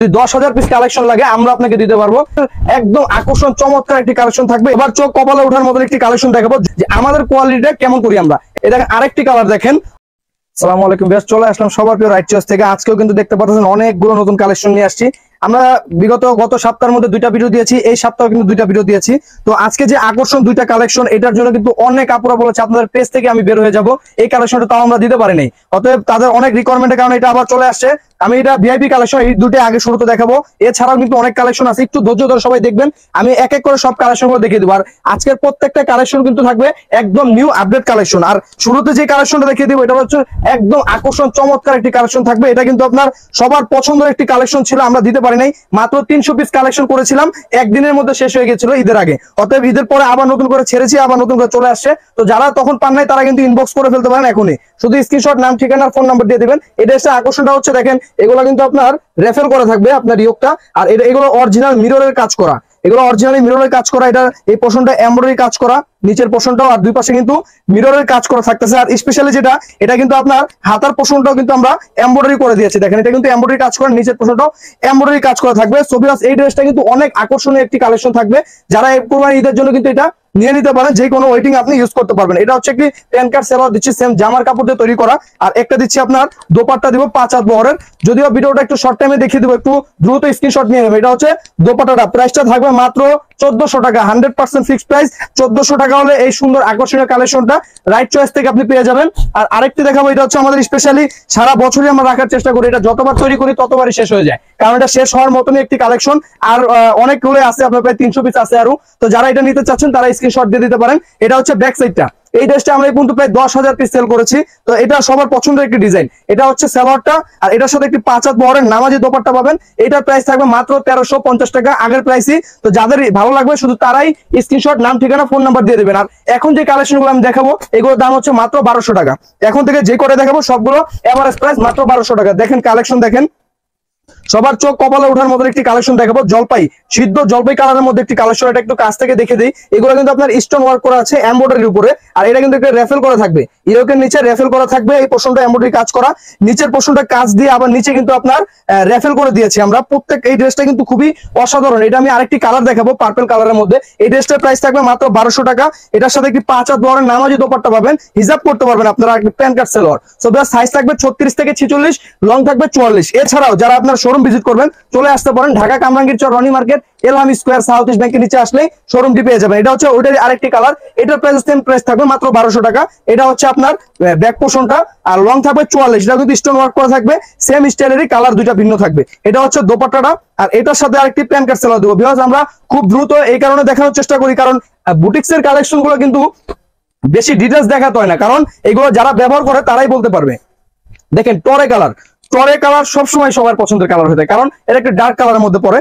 10,000 piece collection লাগে আমরা আপনাকে দিতে পারবো। একদম আকর্ষণ চমৎকার একটি কালেকশন থাকবে। এবার চোখ কপালে ওঠার মতো একটি কালেকশন দেখাবো যে আমাদের কোয়ালিটিটা কেমন করি আমরা। এটা আরেকটি কালার দেখেন। আসসালামু আলাইকুম বেশ, চলে আসলাম সবার প্রিয় রাইট চয়েস থেকে। আজকেও কিন্তু দেখতে পাচ্ছেন অনেকগুলো নতুন কালেকশন নিয়ে আসছি। আমরা গত সপ্তাহের মধ্যে 2টা ভিডিও দিয়েছি, এই সপ্তাহে কিন্তু 2টা ভিডিও দিয়েছি। তো আজকে যে আকর্ষণ 2টা কালেকশন, এটার জন্য কিন্তু অনেক আপুরা বলেছে আপনাদের পেজ থেকে আমি বের হয়ে যাব, এই কালেকশনটা তাও আমরা দিতে পারি নাই। অতএব তাদের অনেক রিকোয়ারমেন্টের কারণে এটা আবার চলে আসছে। আমি এটা ভিআইপি কালেকশন এই দুটো আগে শুরুতে দেখাবো, এছাড়াও কিন্তু অনেক কালেকশন আছে, একটু ধৈর্য ধরে সবাই দেখবেন। আমি এক এক করে সব কালেকশন গুলো দেখিয়ে দেবো। আর আজকের প্রত্যেকটা কালেকশন কিন্তু থাকবে একদম নিউ আপডেট কালেকশন। আর শুরুতে যে কালেকশনটা দেখিয়ে দিব এটা হচ্ছে একদম আকর্ষণ চমৎকার একটি কালেকশন থাকবে। এটা কিন্তু আপনার সবার পছন্দের একটি কালেকশন ছিল, আমরা দিতে পারি নাই। মাত্র 300 পিস কালেকশন করেছিলাম, একদিনের মধ্যে শেষ হয়ে গেছিল ঈদের আগে। অতএব ঈদের পরে আবার নতুন করে ছেড়েছি, আবার নতুন করে চলে আসছে। তো যারা তখন পান নাই তারা কিন্তু ইনবক্স করে ফেলতে পারেন এখনই, শুধু স্ক্রিনশট, নাম, ঠিকানা, ফোন নাম্বার দিয়ে দিবেন। এটা এসে আকর্ষণটা হচ্ছে দেখেন, এগুলো কিন্তু আপনার রেফেল করা থাকবে আপনার ইয়োগটা। আর এগুলো অরিজিনাল মিররের কাজ করা, এগুলো অরিজিনালি মিররের কাজ করা। এটা এই পোর্শনটা এমব্রয়ডারি কাজ করা, নিচের পোর্শনটাও আর দুই পাশে কিন্তু মিররের কাজ করা থাকতেছে। আর স্পেশালি যেটা, এটা কিন্তু আপনার হাতার পোর্শনটাও কিন্তু আমরা এমব্রয়ডারি করে দিয়েছি। দেখেন এটা কিন্তু এমব্রয়ডারি কাজ করা, নিচের পোর্শনটাও এমব্রয়ডারি কাজ করা থাকবে। সো ভিউয়ার্স, এই ড্রেসটা কিন্তু অনেক আকর্ষণীয় একটি কালেকশন থাকবে। যারা কুরবানি ঈদের জন্য কিন্তু এটা নিয়ে নিতে পারেন, যে কোনো ওয়েটিং আপনি ইউজ করতে পারবেন। এটা হচ্ছে একটি প্যান্ট কাট সেলোয়ার দিচ্ছি, সেম জামার কাপড় দিয়ে তৈরি করা। আর একটা দিচ্ছি আপনার দোপাট্টা দিব 5 হাত বহরের। যদিও ভিডিওটা একটু শর্ট টাইমে দেখিয়ে দিব, একটু দ্রুত স্ক্রিনশট নিয়ে নেবে। এটা হচ্ছে দোপাট্টাটা, প্রাইসটা থাকবে মাত্র 1400 টাকা, 100% ফিক্সড প্রাইস। 1400 টাকা হলে এই সুন্দর আকর্ষণীয় কালেকশনটা রাইট চয়েস থেকে আপনি পেয়ে যাবেন। আর আরেকটি দেখাবো, এটা হচ্ছে আমাদের স্পেশালি সারা বছরই আমরা রাখার চেষ্টা করি। এটা যতবার তৈরি করি ততবারই শেষ হয়ে যায়, কারণ এটা শেষ হওয়ার মতনই একটি কালেকশন। আর অনেকগুলো আছে, আপনার প্রায় 300 পিস আছে আরো। তো যারা এটা নিতে চাচ্ছেন তারা স্ক্রিনশট দিয়ে দিতে পারেন। এটা হচ্ছে ব্যাক সাইডটা। এই ড্রেসটা আমরা কিন্তু প্রায় 10,000 পিস সেল করেছি। তো এটা সবার পছন্দের একটি ডিজাইন। এটা হচ্ছে সালোয়ারটা, আর এটার সাথে একটি 5 হাত বহরের নামাজি দোপাট্টা পাবেন। এটার প্রাইস থাকবে মাত্র 1350 টাকা, আগের প্রাইসই। তো যাদের ভালো লাগবে শুধু তারাই স্ক্রিনশট, নাম, ঠিকানা, ফোন নাম্বার দিয়ে দেবেন। আর এখন যে কালেকশনগুলো আমি দেখাবো এগুলোর দাম হচ্ছে মাত্র 1200 টাকা। এখন থেকে যে করে দেখাবো সবগুলো এভারেজ প্রাইস মাত্র 1200 টাকা। দেখেন কালেকশন দেখেন, সবার চোখ কপালে ওঠার মতো একটি কালেকশন দেখাবো। জলপাই, সিদ্ধ জলপাই কালারের মধ্যে একটি কালেকশন। এটা একটু কাছ থেকে দেখে দিই। এগুলো কিন্তু আপনার স্টোন ওয়ার্ক করা আছে এমব্রয়ডারির উপরে। আর এটা কিন্তু একটা রেফেল করা থাকবে, ইয়োকের নিচে রেফেল করা থাকবে। এই পোর্শনটা এমব্রয়ডারি কাজ করা, নিচের পোর্শনটা কাজ দিয়ে আবার নিচে কিন্তু আপনার রেফেল করে দিয়েছি আমরা প্রত্যেক। এই ড্রেসটা কিন্তু খুবই অসাধারণ। এটা আমি আরেকটি কালার দেখাবো, পার্পল কালারের মধ্যে। এই ড্রেসটার প্রাইস থাকবে মাত্র 1200 টাকা। এটার সাথে একটি 5 হাত বহরের নামাজি দোপাট্টা পাবেন, হিজাব করতে পারবেন আপনারা, একটি প্যান্ট কাট সেলোয়ার। সো সাইজ থাকবে 36 থেকে 46, লং থাকবে 44। এছাড়াও যারা আপনার শোরুম ভিজিট করবেন চলে আসতে পারেন Dhaka Kamrangir Char, Roni market, Elham square, south east ব্যাংকের নিচে আসলে শোরুমটি পেয়ে যাবেন। এটা হচ্ছে ওইটার আরেকটি কালার। এটার প্রাইস সেম প্রাইস থাকবে মাত্র 1200 টাকা। এটা হচ্ছে আপনার ব্যাক পোর্শনটা, আর লং থাকবে 44। এটা কিন্তু স্টোন ওয়ার্ক করা থাকবে, সেম স্টাইলেরই, কালার দুইটা ভিন্ন থাকবে। এটা হচ্ছে দোপাট্টাটা, আর এটার সাথে আরেকটি প্যান্ট কাট সেলোয়ার দেবো। বিকজ আমরা খুব দ্রুত এই কারণে দেখানোর চেষ্টা করি, কারণ বুটিক্স এর কালেকশন গুলো কিন্তু বেশি ডিটেলস দেখাতে হয় না, কারণ এগুলো যারা ব্যবহার করে তারাই বলতে পারবে। দেখেন টরে কালার, টরে কালার সবসময় সবার পছন্দের কালার হয়ে থাকে, কারণ এটা একটা ডার্ক কালারের মধ্যে পড়ে।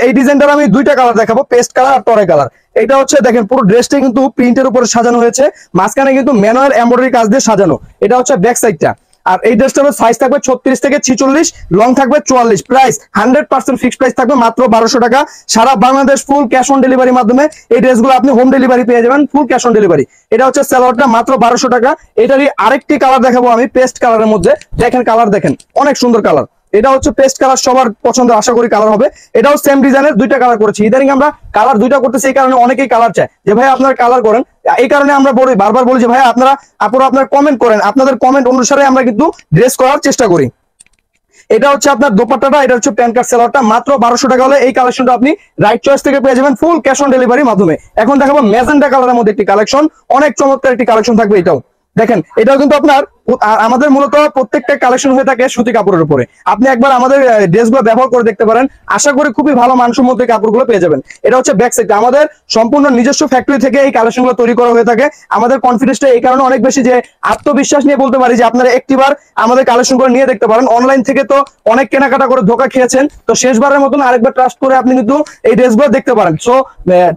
এই ডিজাইনটার আমি 2টা কালার দেখাবো, পেস্ট কালার আর টরে কালার। এটা হচ্ছে দেখেন পুরো ড্রেসটা কিন্তু প্রিন্টের উপরে সাজানো হয়েছে, মাঝখানে কিন্তু ম্যানুয়াল এমব্রয়ডারি কাজ দিয়ে সাজানো। এটা হচ্ছে ব্যাক সাইডটা। আর এই ড্রেসটার সাইজ থাকবে 36 থেকে 46, লং থাকবে 44। প্রাইস 100% ফিক্সড প্রাইস থাকবে মাত্র 1200 টাকা। সারা বাংলাদেশ ফুল ক্যাশ অন ডেলিভারির মাধ্যমে এই ড্রেসগুলো আপনি হোম ডেলিভারি পেয়ে যাবেন, ফুল ক্যাশ অন ডেলিভারি। এটা হচ্ছে সালোয়ারটা, মাত্র 1200 টাকা। এটারই আরেকটি কালার দেখাবো আমি, পেস্ট কালারের মধ্যে। দেখেন কালার দেখেন, অনেক সুন্দর কালার। এটা হচ্ছে পেস্ট কালার, সবার পছন্দের আশা করি কালার হবে। এটাও সেম ডিজাইনের 2টা কালার করেছি। ইদানিং আমরা কালার 2টা করতেছি, এই কারণে অনেকেই কালার চায় যে ভাই আপনারা কালার করেন। এই কারণে আমরা বারবার বলি যে ভাই আপনারা আপনার কমেন্ট করেন, আপনাদের কমেন্ট অনুসারে আমরা কিন্তু ড্রেস করার চেষ্টা করি। এটা হচ্ছে আপনার দোপাট্টাটা, এটা হচ্ছে প্যান্ট কাট সেলোয়ারটা। মাত্র 1200 টাকা হলে এই কালেকশনটা আপনি রাইট চয়েস থেকে পেয়ে যাবেন, ফুল ক্যাশ অন ডেলিভারির মাধ্যমে। এখন দেখাবো ম্যাজেন্টা কালারের মধ্যে একটি কালেকশন, অনেক চমৎকার একটি কালেকশন থাকবে। এটাও দেখেন, এটাও কিন্তু আপনার, আমাদের মূলত প্রত্যেকটা কালেকশন হয়ে থাকে সুতি কাপড়ের উপরে। আপনি একবার আমাদের ড্রেসগুলো ব্যবহার করে দেখতে পারেন, আশা করি খুবই ভালো মানসম্মত কাপড়গুলো পেয়ে যাবেন। এটা হচ্ছে ব্যাক সাইড, আমাদের সম্পূর্ণ নিজস্ব ফ্যাক্টরি থেকে এই কালেকশনগুলো তৈরি করা হয়ে থাকে। আমাদের কনফিডেন্সটা এই কারণে অনেক বেশি যে আত্মবিশ্বাস নিয়ে বলতে পারি যে আপনারা একটিবার আমাদের কালেকশনগুলো নিয়ে দেখতে পারেন। অনলাইন থেকে তো অনেক কেনাকাটা করে ধোকা খেয়েছেন, তো শেষবারের মতন আরেকবার ট্রাস্ট করে আপনি কিন্তু এই ড্রেসগুলো দেখতে পারেন। সো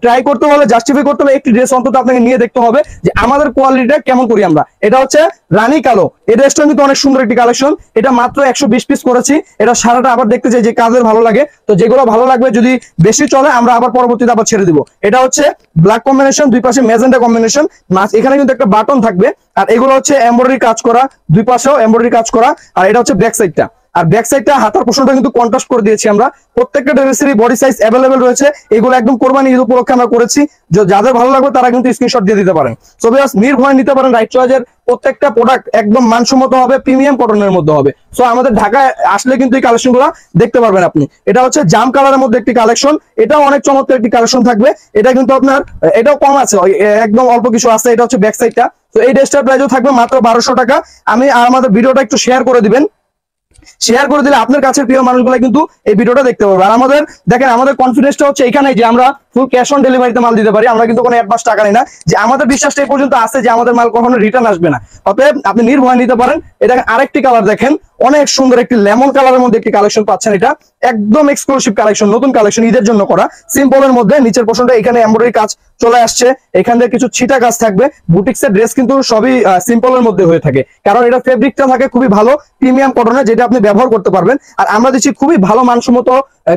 ট্রাই করতে হলে, জাস্টিফাই করতে হলে একটি ড্রেস অন্তত আপনাকে নিয়ে দেখতে হবে যে আমাদের কোয়ালিটিটা কেমন করি আমরা। এটা হচ্ছে রানী কালো, এই ড্রেসটা কিন্তু অনেক সুন্দর একটি কালেকশন। এটা মাত্র 120 পিস করেছি। এটা সারাটা আবার দেখতে চাই যে কাজের ভালো লাগে, তো যেগুলো ভালো লাগবে যদি বেশি চলে আমরা আবার পরবর্তীতে আবার ছেড়ে দিব। এটা হচ্ছে ব্ল্যাক কম্বিনেশন, দুই পাশে ম্যাজেন্টা কম্বিনেশন, এখানে কিন্তু একটা বাটন থাকবে। আর এগুলো হচ্ছে এমব্রয়ডারি কাজ করা, দুই পাশেও এমব্রয়ডারি কাজ করা। আর এটা হচ্ছে ব্যাক সাইডটা। আর ব্যাক সাইডটা হাতার পোর্শনটা কিন্তু কন্ট্রাস্ট করে দিয়েছি আমরা। প্রত্যেকটা ড্রেসেরই বডি সাইজ অ্যাভেলেবেল রয়েছে, এগুলো একদম কোরবানি ঈদ উপলক্ষে আমরা করেছি। যাদের ভালো লাগবে তারা কিন্তু স্ক্রিনশট দিয়ে দিতে পারেন। সো ভিউয়ার্স, নির্ভয়ে নিতে পারেন রাইট চয়েসের প্রত্যেকটা প্রোডাক্ট একদম মানসম্মত হবে, প্রিমিয়াম কটনের মধ্যে হবে। সো আমাদের ঢাকায় আসলে কিন্তু এই কালেকশন গুলো দেখতে পারবেন আপনি। এটা হচ্ছে জাম কালারের মধ্যে একটি কালেকশন, এটাও অনেক চমৎকার একটি কালেকশন থাকবে। এটা কিন্তু আপনার এটাও কম আছে, একদম অল্প কিছু আছে। এটা হচ্ছে ব্যাক সাইডটা। তো এই ড্রেসটার প্রাইসও থাকবে মাত্র 1200 টাকা। আমি আমাদের ভিডিওটা একটু শেয়ার করে দিবেন, শেয়ার করে দিলে আপনার কাছের প্রিয় মানুষগুলো কিন্তু এই ভিডিওটা দেখতে পারবে। আর আমাদের দেখেন, আমাদের কনফিডেন্সটা হচ্ছে এখানে যে আমরা ফুল ক্যাশ অন ডেলিভারিতে মাল দিতে পারি, আমরা কিন্তু কোনো অ্যাডভান্স টাকা নেই না। যে আমাদের বিশ্বাসটা এই পর্যন্ত আছে যে আমাদের মাল কখনো রিটার্ন আসবে না। অতএব আপনি নির্ভয় নিতে পারেন। এটা আরেকটি কালার দেখেন, অনেক সুন্দর একটি লেমন কালারের মধ্যে একটি কালেকশন পাচ্ছেন। এটা একদম এক্সক্লুসিভ কালেকশন, নতুন কালেকশন, ঈদের জন্য করা। সিম্পলের মধ্যে নিচের পোর্শনটা এখানে এমব্রয়ডারি কাজ চলে আসছে, এখান থেকে কিছু ছিটা কাজ থাকবে। বুটিক্সের ড্রেস কিন্তু সবই সিম্পলের মধ্যে হয়ে থাকে, কারণ এটা ফেব্রিকটা থাকে খুবই ভালো প্রিমিয়াম কটনের, যেটা আপনি ব্যবহার করতে পারবেন। আর আমরা দিচ্ছি খুবই ভালো মানসম্মত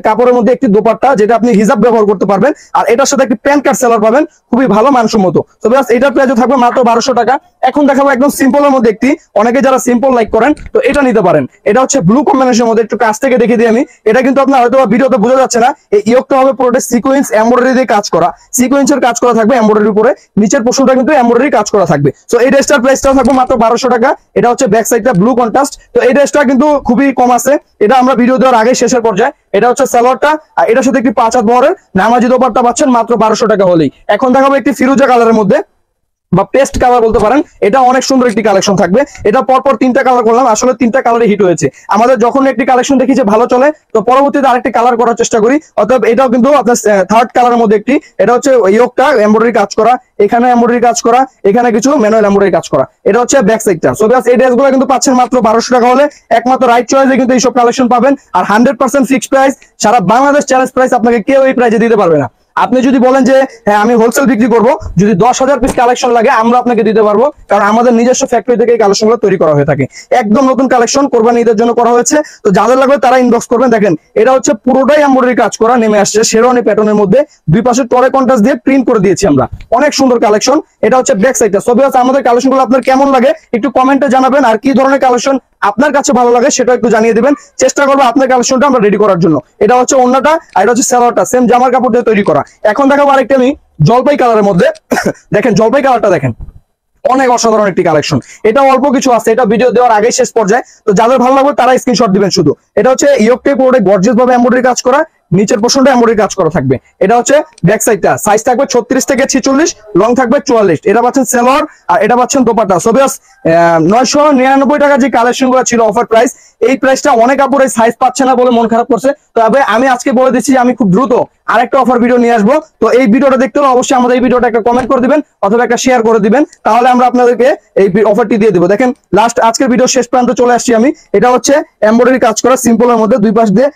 কাপড়ের মধ্যে একটি দোপাট্টা, যেটা আপনি হিজাব ব্যবহার করতে পারবেন। আর এটার সাথে একটি প্যান্ট কাট সেলার পাবেন, খুবই ভালো মানসম্মত। তো ব্যাস, এটার প্রাইস থাকবে মাত্র 1200 টাকা। এখন দেখাবো একদম সিম্পলের মধ্যে একটি, অনেকে যারা সিম্পল লাইক করেন তো এটা নিতে পারেন। এটা হচ্ছে ব্লু কম্বিনেশনের মধ্যে, একটু কাছ থেকে দেখে দিই আমি। এটা কিন্তু আপনার হয়তো ভিডিওতে বোঝা যাচ্ছে না, এই ইয়োগটা হবে পুরোটা সিকোয়েন্স এমব্রয়ডারি দিয়ে কাজ করা, সিকোয়েন্সের কাজ করা থাকবে এমব্রয়ডারির উপরে, নিচের পোর্শনটা কিন্তু এমব্রয়ডারি কাজ করা থাকবে। সো এই ড্রেসটার প্রাইসটাও থাকবে মাত্র 1200 টাকা। এটা হচ্ছে ব্যাক সাইডটা ব্লু কন্ট্রাস্ট। তো এই ড্রেসটা কিন্তু খুবই কম আছে, এটা আমরা ভিডিও দেওয়ার আগে শেষের পর্যায়ে। এটা হচ্ছে সালোয়ারটা, আর এটার সাথে একটি 5 হাত বহরের নামাজি দোপাট্টা পাচ্ছেন মাত্র 1200 টাকা হলেই। এখন দেখাবো একটি ফিরোজা কালারের মধ্যে বা পেস্ট কালার বলতে পারেন। এটা অনেক সুন্দর একটি কালেকশন থাকবে। এটা পরপর 3টা কালার করলাম, আসলে 3টা কালারে হিট হয়েছে আমাদের। যখন একটি কালেকশন দেখি যে ভালো চলে, তো পরবর্তীতে আরেকটি কালার করার চেষ্টা করি। অতএব এটাও কিন্তু আপনার থার্ড কালারের মধ্যে একটি। এটা হচ্ছে ইয়োগটা এমব্রয়ডারি কাজ করা, এখানে এমব্রয়ডারি কাজ করা, এখানে কিছু ম্যানুয়াল এমব্রয়ডারি কাজ করা। এটা হচ্ছে ব্যাক সাইডটা। সো ব্যাস, এই ড্রেসগুলো কিন্তু পাচ্ছেন মাত্র 1200 টাকা হলে। একমাত্র রাইট চয়েসে কিন্তু এইসব কালেকশন পাবেন। আর 100% ফিক্সড প্রাইস, সারা বাংলাদেশ চ্যালেঞ্জ প্রাইস, আপনাকে কেউ এই প্রাইসে দিতে পারবে না। আপনি যদি বলেন যে হ্যাঁ আমি হোলসেল বিক্রি করবো, যদি 10,000 পিস কালেকশন লাগে আমরা আপনাকে দিতে পারবো, কারণ আমাদের নিজস্ব ফ্যাক্টরি থেকে এই কালেকশন গুলো তৈরি করা হয়ে থাকে। একদম নতুন কালেকশন, কোরবানি ঈদের জন্য করা হয়েছে। তো যাদের লাগবে তারা ইনবক্স করবেন। দেখেন, এটা হচ্ছে পুরোটাই এমব্রয়ডারি কাজ করা নেমে আসছে শেরওয়ানি প্যাটার্নের মধ্যে, দুই পাশে টরে কন্ট্রাস্ট দিয়ে প্রিন্ট করে দিয়েছি আমরা। অনেক সুন্দর কালেকশন। এটা হচ্ছে ব্যাক সাইডটা। সবই আছে। আমাদের কালেকশন গুলো আপনার কেমন লাগে একটু কমেন্টে জানাবেন, আর কি ধরনের কালেকশন আপনার কাছে ভালো লাগে সেটা একটু জানিয়ে দিবেন। চেষ্টা করবো আপনার কালেকশনটা আমরা রেডি করার জন্য। এটা হচ্ছে ওন্নাটা, আর এটা হচ্ছে সালোয়ারটা, সেম জামার কাপড় দিয়ে তৈরি করা। এখন দেখাবো আরেকটা আমি জলপাই কালারের মধ্যে। দেখেন জলপাই কালারটা দেখেন, অনেক অসাধারণ একটি কালেকশন। এটা অল্প কিছু আছে, এটা ভিডিও দেওয়ার আগে শেষ পর্যায়ে। তো যাদের ভালো লাগবে তারা স্ক্রিনশট দিবেন শুধু। এটা হচ্ছে ইয়োগটাই পুরোটাই গর্জিয়াস ভাবে এমব্রয়ডারি কাজ করা, নিচের পোর্শনটা এমব্রয়ডারি কাজ করা থাকবে। এটা হচ্ছে ব্যাক সাইডটা, সাইজ থাকবে 36 থেকে 46, লং থাকবে 44। এটা পাচ্ছেন সালোয়ার, আর এটা পাচ্ছেন দোপাট্টা। সো ভিউয়ার্স, 999 টাকা যে কালেকশন গুলো ছিল অফার প্রাইস, এই প্রাইসটা অনেক আপুর এই সাইজ পাচ্ছে না বলে মন খারাপ করছে। তবে আমি আজকে বলে দিচ্ছি যে আমি খুব দ্রুত আরেকটা অফার ভিডিও নিয়ে আসবো। তো এই ভিডিওটা দেখতে হলে অবশ্যই আমাদের এই ভিডিওটা একটা কমেন্ট করে দিবেন অথবা একটা শেয়ার করে দিবেন, তাহলে আমরা আপনাদেরকে এই অফারটি দিয়ে দিব। দেখেন লাস্ট আজকের ভিডিও শেষ পর্যন্ত চলে আসছি আমি। এটা হচ্ছে এমব্রয়ডারি কাজ করা সিম্পলের মধ্যে, দুই পাশ দিয়ে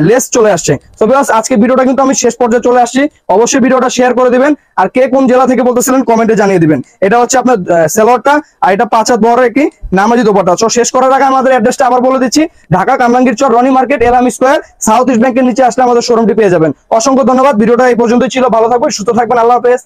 লেস চলে আসছে। তো ভিউয়ার্স, আজকে ভিডিওটা কিন্তু আমি শেষ পর্যায়ে চলে আসছি। অবশ্যই ভিডিওটা শেয়ার করে দিবেন, আর কে কোন জেলা থেকে বলতেছিলেন কমেন্টে জানিয়ে দিবেন। এটা হচ্ছে আপনার সালোয়ারটা, আর এটা 5 হাত বড় একটি নামাজি দোপাট্টা। তো শেষ করার আগে আমাদের অ্যাড্রেসটা আবার বলে দিচ্ছি, ঢাকা কামরাঙ্গীর চর, রনি মার্কেট, এলাম স্কয়ার, সাউথ ইস্ট ব্যাংকের নিচে আসলে আমাদের শোরুমটি পেয়ে যাবেন। অসংখ্য ধন্যবাদ। ভিডিওটা এই পর্যন্তই ছিল। ভালো থাকবেন, সুস্থ থাকবেন। আল্লাহ হাফেজ।